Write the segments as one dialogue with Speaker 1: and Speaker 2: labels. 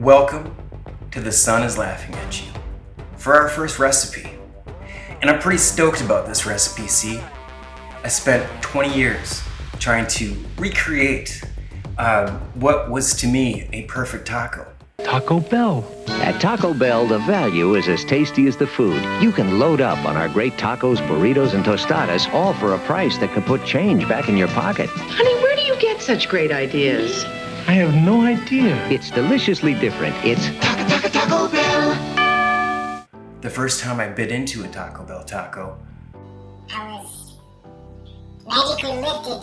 Speaker 1: Welcome to The Sun is Laughing at You for our first recipe. And I'm pretty stoked about this recipe, see? I spent 20 years trying to recreate what was to me a perfect taco.
Speaker 2: Taco Bell.
Speaker 3: At Taco Bell, the value is as tasty as the food. You can load up on our great tacos, burritos, and tostadas, all for a price that could put change back in your pocket.
Speaker 4: Honey, where do you get such great ideas?
Speaker 2: I have no idea.
Speaker 3: It's deliciously different. It's
Speaker 4: Taco Bell.
Speaker 1: The first time I bit into a Taco Bell taco,
Speaker 5: I was magically lifted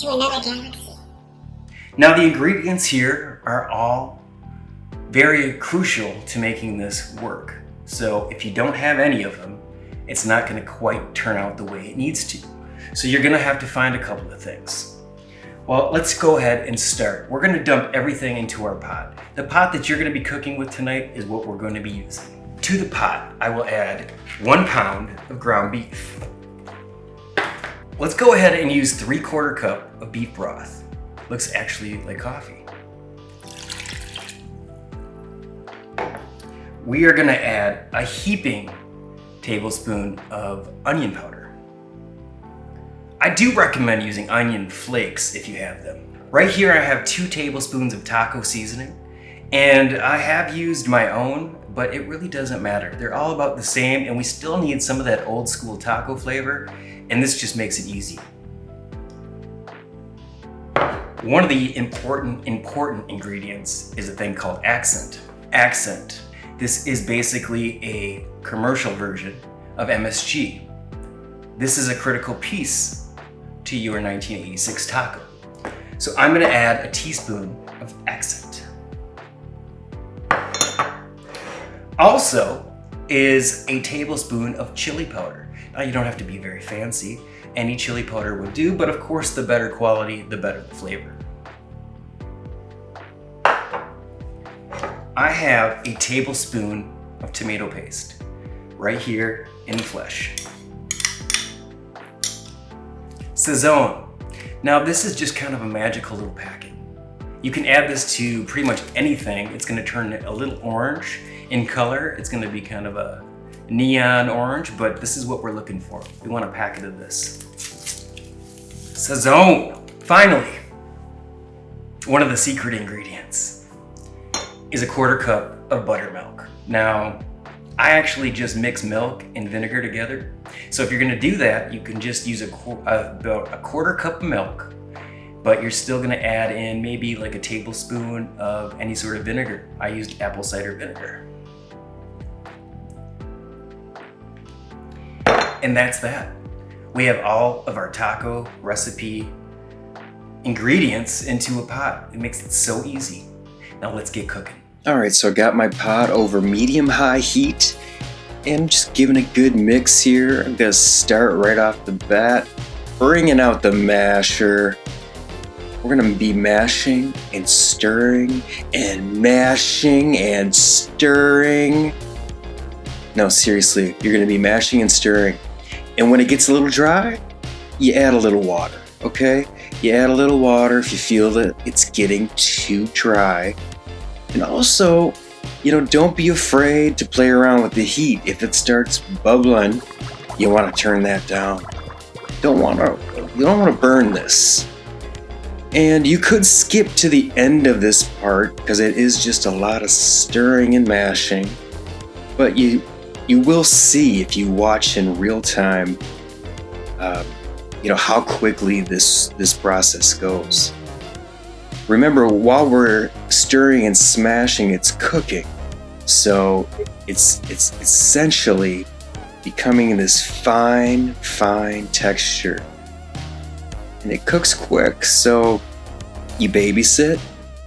Speaker 5: to another galaxy.
Speaker 1: Now the ingredients here are all very crucial to making this work. So if you don't have any of them, it's not going to quite turn out the way it needs to. So you're going to have to find a couple of things. Well, let's go ahead and start. We're going to dump everything into our pot. The pot that you're going to be cooking with tonight is what we're going to be using. To the pot, I will add 1 pound of ground beef. Let's go ahead and use 3/4 cup of beef broth. Looks actually like coffee. We are gonna add a heaping tablespoon of onion powder. I do recommend using onion flakes if you have them. Right here I have 2 tablespoons of taco seasoning, and I have used my own, but it really doesn't matter. They're all about the same, and we still need some of that old school taco flavor, and this just makes it easy. One of the important ingredients is a thing called accent. Accent. This is basically a commercial version of MSG. This is a critical piece to your 1986 taco. So I'm gonna add a teaspoon of accent. Also is a tablespoon of chili powder. Now you don't have to be very fancy. Any chili powder would do, but of course the better quality, the better the flavor. I have a tablespoon of tomato paste right here in the flesh. Sazon. Now this is just kind of a magical little packet. You can add this to pretty much anything. It's gonna turn a little orange in color. It's gonna be kind of a neon orange, but this is what we're looking for. We want a packet of this. Sazon. Finally, one of the secret ingredients is a 1/4 cup of buttermilk. Now, I actually just mix milk and vinegar together. So if you're gonna do that, you can just use about a 1/4 cup of milk, but you're still gonna add in maybe like a tablespoon of any sort of vinegar. I used apple cider vinegar. And that's that. We have all of our taco recipe ingredients into a pot. It makes it so easy. Now let's get cooking. All right, so I got my pot over medium-high heat and just giving a good mix here. I'm gonna start right off the bat, bringing out the masher. We're gonna be mashing and stirring and mashing and stirring. No, seriously, you're gonna be mashing and stirring. And when it gets a little dry, you add a little water, okay? You add a little water if you feel that it's getting too dry. And also, don't be afraid to play around with the heat. If it starts bubbling, you want to turn that down. You don't want to burn this. And you could skip to the end of this part because it is just a lot of stirring and mashing. But you will see if you watch in real time, how quickly this process goes. Remember, while we're stirring and smashing, it's cooking. So it's essentially becoming this fine texture. And it cooks quick, so you babysit,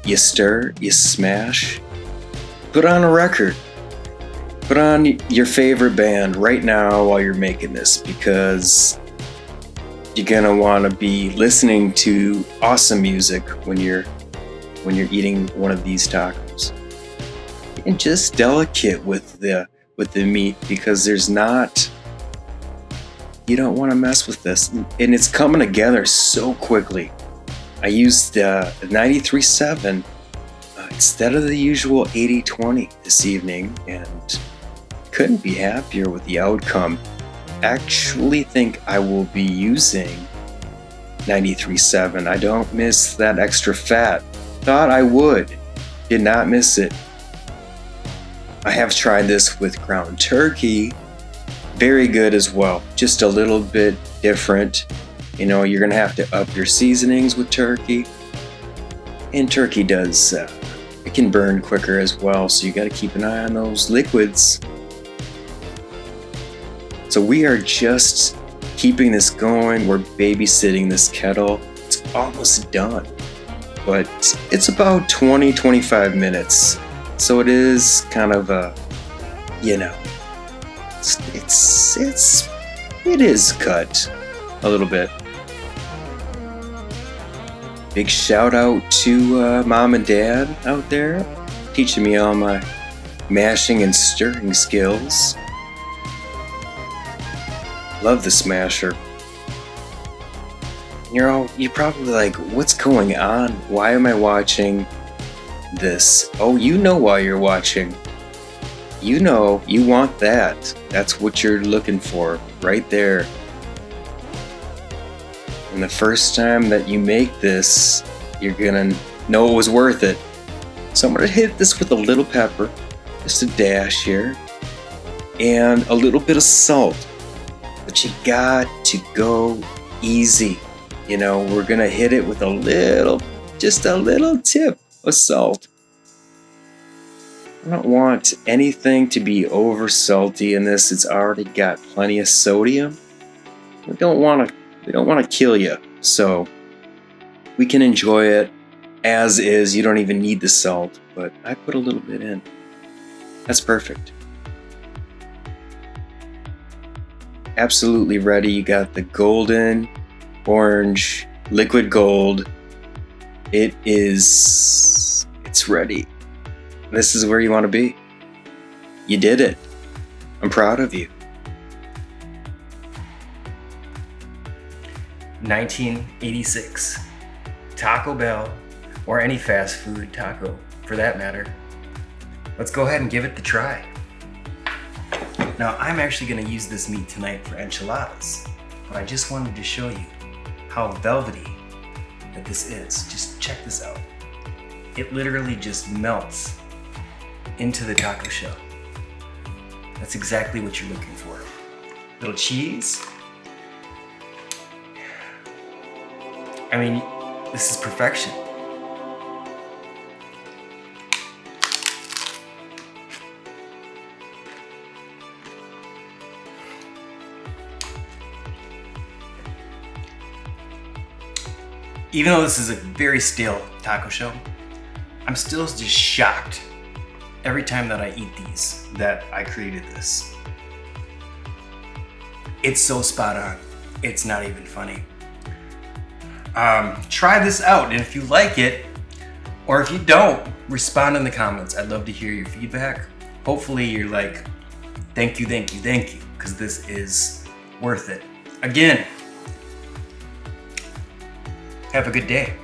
Speaker 1: you stir, you smash. Put on a record. Put on your favorite band right now while you're making this, because you're gonna want to be listening to awesome music when you're eating one of these tacos. And just delicate with the meat, because you don't want to mess with this, and it's coming together so quickly. I used 93.7 instead of the usual 80-20 this evening, and couldn't be happier with the outcome. Actually think I will be using 93.7. I don't miss that extra fat. Thought I would. Did not miss it. I have tried this with ground turkey. Very good as well. Just a little bit different. You know, you're gonna have to up your seasonings with turkey. And turkey does, it can burn quicker as well, so you gotta keep an eye on those liquids. So we are just keeping this going. We're babysitting this kettle. It's almost done, but it's about 20-25 minutes. So it is kind of a, you know, it is cut a little bit. Big shout out to mom and dad out there, teaching me all my mashing and stirring skills. Love the smasher. You're probably like, what's going on? Why am I watching this? Oh, you know why you're watching. You know, you want that. That's what you're looking for, right there. And the first time that you make this, you're gonna know it was worth it. So I'm gonna hit this with a little pepper, just a dash here, and a little bit of salt. But you got to go easy. You know, we're gonna hit it with just a little tip of salt. I don't want anything to be over salty in this. It's already got plenty of sodium. We don't want to kill you, so we can enjoy it as is. You don't even need the salt, but I put a little bit in. That's perfect. Absolutely ready. You got the golden orange liquid gold. It's ready. This is where you want to be. You did it. I'm proud of you.
Speaker 2: 1986. Taco Bell, or any fast food taco for that matter. Let's go ahead and give it the try. Now, I'm actually going to use this meat tonight for enchiladas, but I just wanted to show you how velvety that this is. Just check this out. It literally just melts into the taco shell. That's exactly what you're looking for. Little cheese. I mean, this is perfection. Even though this is a very stale taco shell, I'm still just shocked every time that I eat these that I created this. It's so spot on. It's not even funny. Try this out, and if you like it, or if you don't, respond in the comments. I'd love to hear your feedback. Hopefully you're like, thank you, because this is worth it. Again, have a good day.